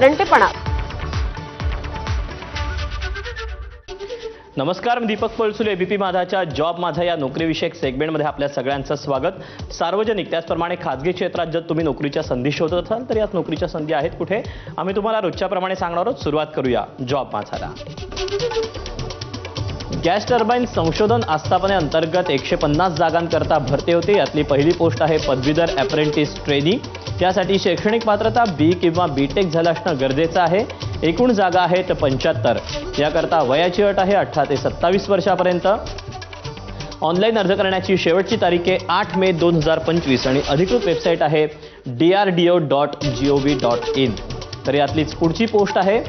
रंटेपणा। नमस्कार, मी Deepak Palsule. ABP माझाच्या job माझा या नोकरीविषयक सेगमेंटमध्ये आपल्या सगळ्यांचं स्वागत। सार्वजनिक त्याचप्रमाणे खाजगी क्षेत्रात जर तुम्ही नोकरीच्या संधी शोधत असाल तर यात नोकरीच्या संधी आहेत कुठे, आम्ही तुम्हाला रोजच्या प्रमाणे सांगणार आहोत। सुरुवात करूया जॉब माझाला। गॅस टर्बाइन संशोधन आस्थापने अंतर्गत 150 जागांकरता भरती होते। यातली पहिली पोस्ट आहे पदवीधर अप्रेंटिस ट्रेनी। यासाठी शैक्षणिक पात्रता बी किंवा बीटेक झालं असणं गरजेचं आहे। एकूण जागा आहेत 75। याकरता वयाची अट आहे 18 ते 27 वर्षापर्यंत। ऑनलाईन अर्ज करण्याची शेवटची तारीख आहे 8 मे 2025 आणि अधिकृत वेबसाईट आहे drdo.gov.in। तर यातलीच पुढची पोस्ट आहे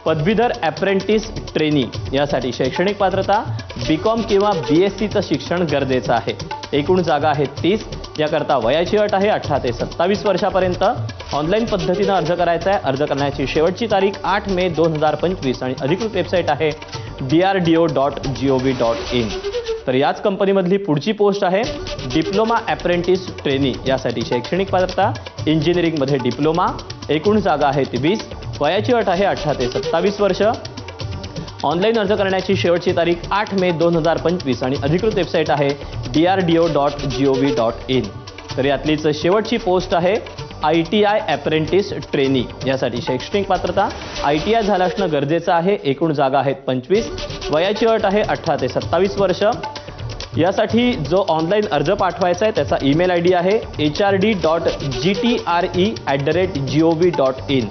पदवीधर अप्रेंटिस ट्रेनी। यासाठी शैक्षणिक पात्रता बीकॉम किंवा बीएससीचं शिक्षण गरजेचं आहे। एकूण जागा आहेत 30। याकरता वयाची अट आहे 18 ते 27 वर्षापर्यंत। ऑनलाईन पद्धतीनं अर्ज करायचा आहे। अर्ज करण्याची शेवटची तारीख 8 मे 2025 आणि अधिकृत वेबसाईट आहे drdo.gov.in। तर याच कंपनीमधली पुढची पोस्ट आहे डिप्लोमा अप्रेंटिस ट्रेनी। यासाठी शैक्षणिक पात्रता इंजिनिअरिंगमध्ये डिप्लोमा। एकूण जागा आहेत 20। वयाची अट आहे 18 ते 27 वर्ष। ऑनलाईन अर्ज करण्याची शेवटची तारीख 8 मे 2025 आणि अधिकृत वेबसाईट आहे drdo.gov.in। तर यातलीच शेवटची पोस्ट आहे ITI अप्रेंटिस ट्रेनी। यासाठी शैक्षणिक पात्रता ITI झालं असणं गरजेचं आहे। एकूण जागा आहेत 25। वयाची अट आहे 18 ते 27 वर्ष। यासाठी जो ऑनलाईन अर्ज पाठवायचा आहे त्याचा ईमेल ID आहे hrd.gtre@gov.in।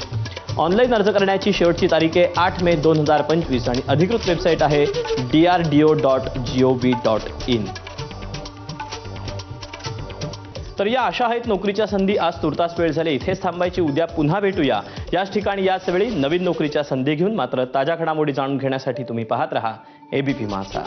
ऑनलाईन अर्ज करण्याची शेवटची तारीख आहे 8 मे 2025 आणि अधिकृत वेबसाईट आहे drdo.gov.in। तर या अशा आहेत नोकरीच्या संधी। आज तुर्तास वेळ झाली, इथेच थांबायची। उद्या पुन्हा भेटूया याच ठिकाणी याच वेळी नवीन नोकरीच्या संधी घेऊन। मात्र ताज्या घडामोडी जाणून घेण्यासाठी तुम्ही पाहत रहा एबीपी माझा।